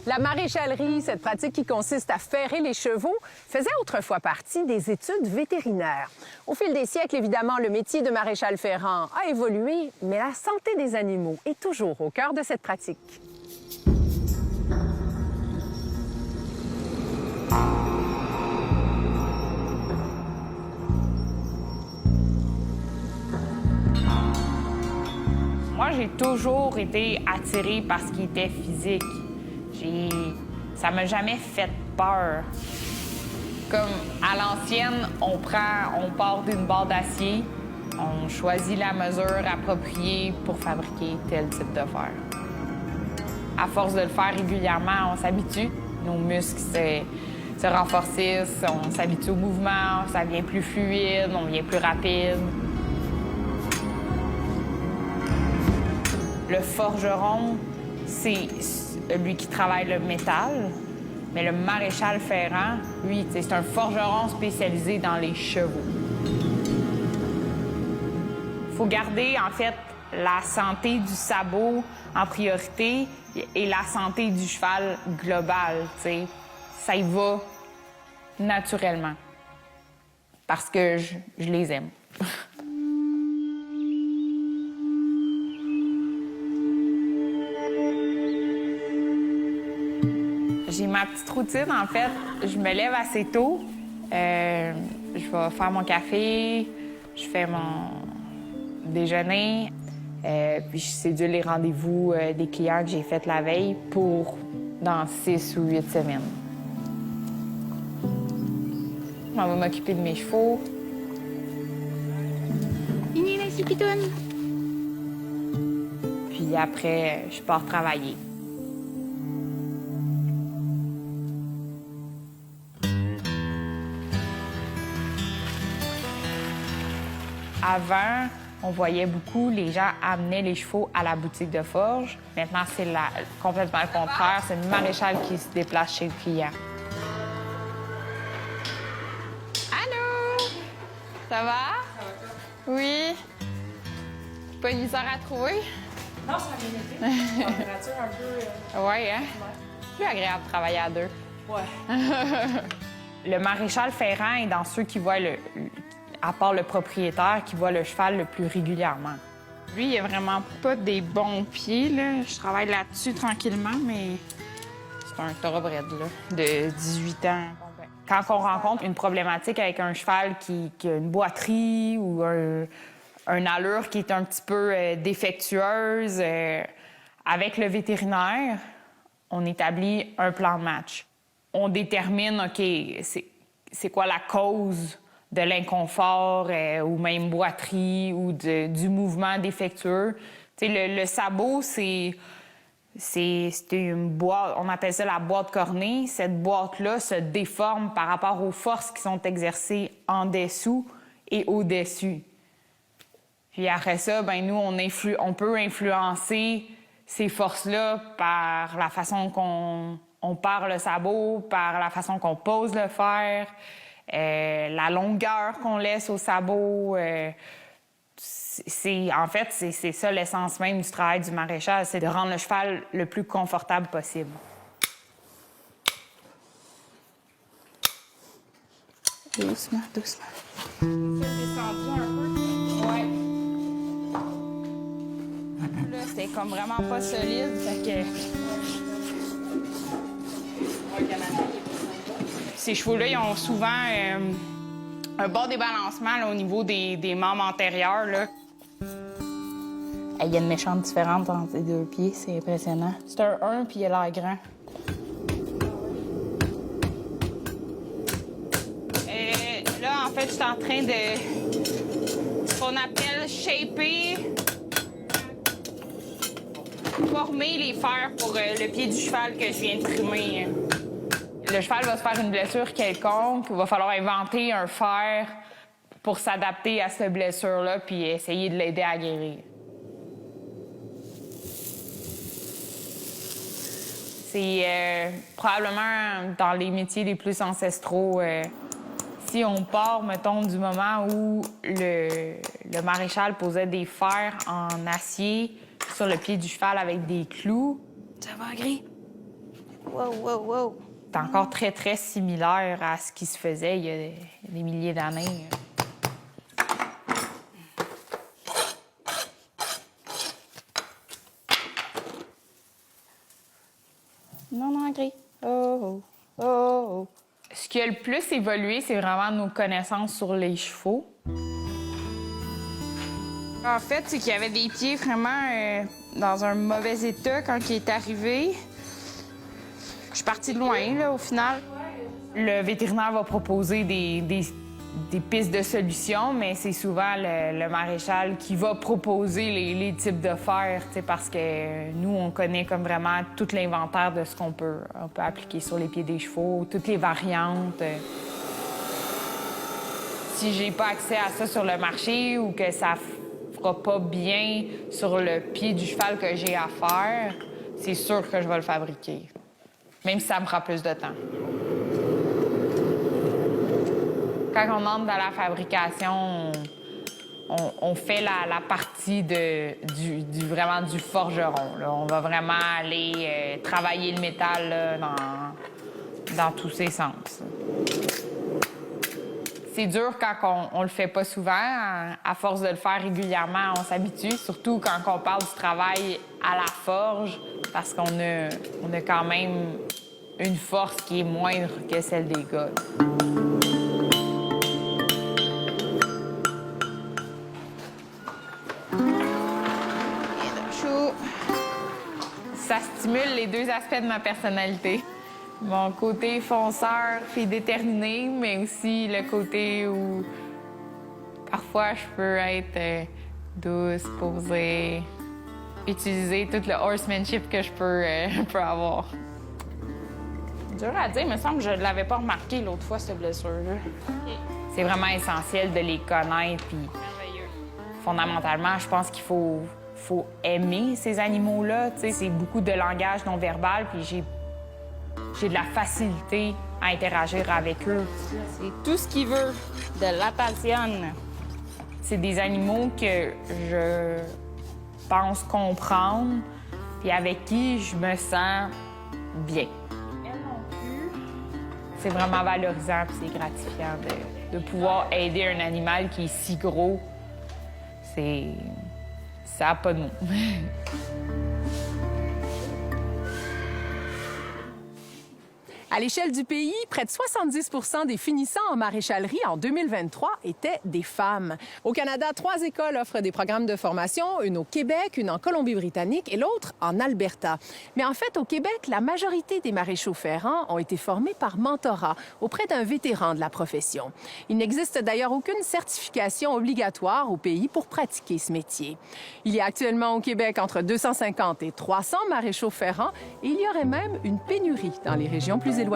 La maréchalerie, cette pratique qui consiste à ferrer les chevaux, faisait autrefois partie des études vétérinaires. Au fil des siècles, évidemment, le métier de maréchal ferrant a évolué, mais la santé des animaux est toujours au cœur de cette pratique. Moi, j'ai toujours été attirée par ce qui était physique. Ça m'a jamais fait peur. Comme à l'ancienne, on part d'une barre d'acier, on choisit la mesure appropriée pour fabriquer tel type de fer. À force de le faire régulièrement, on s'habitue. Nos muscles se renforcissent, on s'habitue au mouvement, ça devient plus fluide, on devient plus rapide. Le forgeron, c'est lui qui travaille le métal, mais le maréchal ferrant, lui, c'est un forgeron spécialisé dans les chevaux. Il faut garder, en fait, la santé du sabot en priorité et la santé du cheval global, tu sais. Ça y va naturellement, parce que je les aime. J'ai ma petite routine, en fait. Je me lève assez tôt. Je vais faire mon café, je fais mon déjeuner, puis je sédule les rendez-vous des clients que j'ai faits la veille pour dans 6 ou 8 semaines. Je m'en vais m'occuper de mes chevaux. Puis après, je pars travailler. Avant, on voyait beaucoup, les gens amenaient les chevaux à la boutique de forge. Maintenant, c'est complètement le contraire. C'est le maréchal qui se déplace chez le client. Allô? Ça va? Oui. Pas une misère à trouver? Non, ça a bien été. Température un peu... Ouais, hein? Plus agréable de travailler à deux. Ouais. Le maréchal ferrant est dans ceux qui voient à part le propriétaire, qui voit le cheval le plus régulièrement. Lui, il a vraiment pas des bons pieds, là. Je travaille là-dessus tranquillement, mais c'est un thoroughbred, là, de 18 ans. Quand on rencontre une problématique avec un cheval qui a une boiterie ou une allure qui est un petit peu défectueuse, avec le vétérinaire, on établit un plan de match. On détermine, OK, c'est quoi la cause de l'inconfort ou même boiterie ou du mouvement défectueux. Tu sais, le sabot, c'est une boîte, on appelle ça la boîte cornée. Cette boîte-là se déforme par rapport aux forces qui sont exercées en dessous et au-dessus. Puis après ça, ben nous, on peut influencer ces forces-là par la façon qu'on pare le sabot, par la façon qu'on pose le fer, la longueur qu'on laisse au sabot. En fait, c'est ça l'essence même du travail du maréchal, c'est de rendre le cheval le plus confortable possible. Doucement, doucement. C'est descendu un peu. Ouais. Là, c'est comme vraiment pas solide, fait que... Ces chevaux-là, ils ont souvent un bon débalancement là, au niveau des membres antérieurs. Là. Il y a une méchante différence entre les deux pieds, c'est impressionnant. C'est un 1 puis il a l'air grand. Là, en fait, je suis en train de ce qu'on appelle shaper, former les fers pour le pied du cheval que je viens de trimer. Le cheval va se faire une blessure quelconque, il va falloir inventer un fer pour s'adapter à cette blessure-là puis essayer de l'aider à guérir. C'est probablement dans les métiers les plus ancestraux. Si on part, mettons, du moment où le maréchal posait des fers en acier sur le pied du cheval avec des clous. Ça va, Gris? Wow, wow, wow. C'est encore très, très similaire à ce qui se faisait il y a des milliers d'années. Non, non, gris. Oh, oh, oh, oh. Ce qui a le plus évolué, c'est vraiment nos connaissances sur les chevaux. En fait, c'est qu'il y avait des pieds vraiment dans un mauvais état quand il est arrivé. Je suis partie de loin, là, au final. Le vétérinaire va proposer des pistes de solutions, mais c'est souvent le maréchal qui va proposer les types de fer, parce que nous, on connaît comme vraiment tout l'inventaire de ce qu'on peut appliquer sur les pieds des chevaux, toutes les variantes. Si j'ai pas accès à ça sur le marché ou que ça fera pas bien sur le pied du cheval que j'ai à faire, c'est sûr que je vais le fabriquer, même si ça me prend plus de temps. Quand on entre dans la fabrication, on fait la partie vraiment du forgeron, là. On va vraiment aller travailler le métal là, dans tous ses sens. C'est dur quand on le fait pas souvent. À force de le faire régulièrement, on s'habitue, surtout quand on parle du travail à la forge, parce qu'on a quand même une force qui est moindre que celle des gars. Ça stimule les deux aspects de ma personnalité. Mon côté fonceur, fille déterminée, mais aussi le côté où parfois je peux être douce, posée, utiliser tout le horsemanship que je peux avoir. Dur à dire, il me semble que je ne l'avais pas remarqué l'autre fois, cette blessure-là. C'est vraiment essentiel de les connaître. Puis, fondamentalement, je pense qu'il faut aimer ces animaux-là. C'est beaucoup de langage non verbal, puis j'ai de la facilité à interagir avec eux. C'est tout ce qu'il veut, de l'attention. C'est des animaux que je pense comprendre, puis avec qui je me sens bien. C'est vraiment valorisant et c'est gratifiant de pouvoir aider un animal qui est si gros. Ça n'a pas de mots. À l'échelle du pays, près de 70 des finissants en maréchalerie en 2023 étaient des femmes. Au Canada, 3 écoles offrent des programmes de formation, une au Québec, une en Colombie-Britannique et l'autre en Alberta. Mais en fait, au Québec, la majorité des maréchaux ferrants ont été formés par mentorat auprès d'un vétéran de la profession. Il n'existe d'ailleurs aucune certification obligatoire au pays pour pratiquer ce métier. Il y a actuellement au Québec entre 250 et 300 maréchaux ferrants et il y aurait même une pénurie dans les régions plus éloignées.